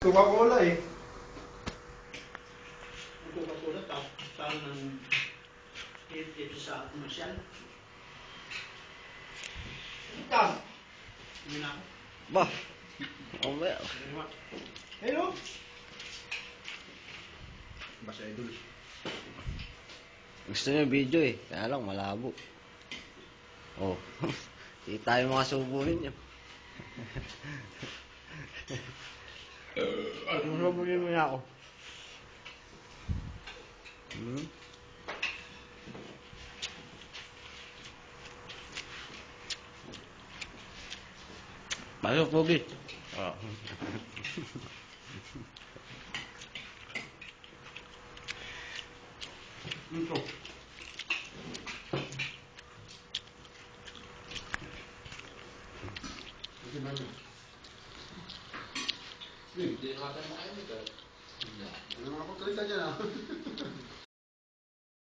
Coca-Cola eh. Ang Coca-Cola, talo ng ito sa komersyal. Ikaw! Hindi na ako. Bah! Oh, well. Hello? Basta idol. Gusto niya video eh. Kaya lang, malabo. Oh. Hindi tayo makasubuhin niyo. Susubunin mo na ako. Hmm? Pasok, Pogi. Oh. Ito. Hindi natin makain ito. Ano mga pagkalita dyan ah?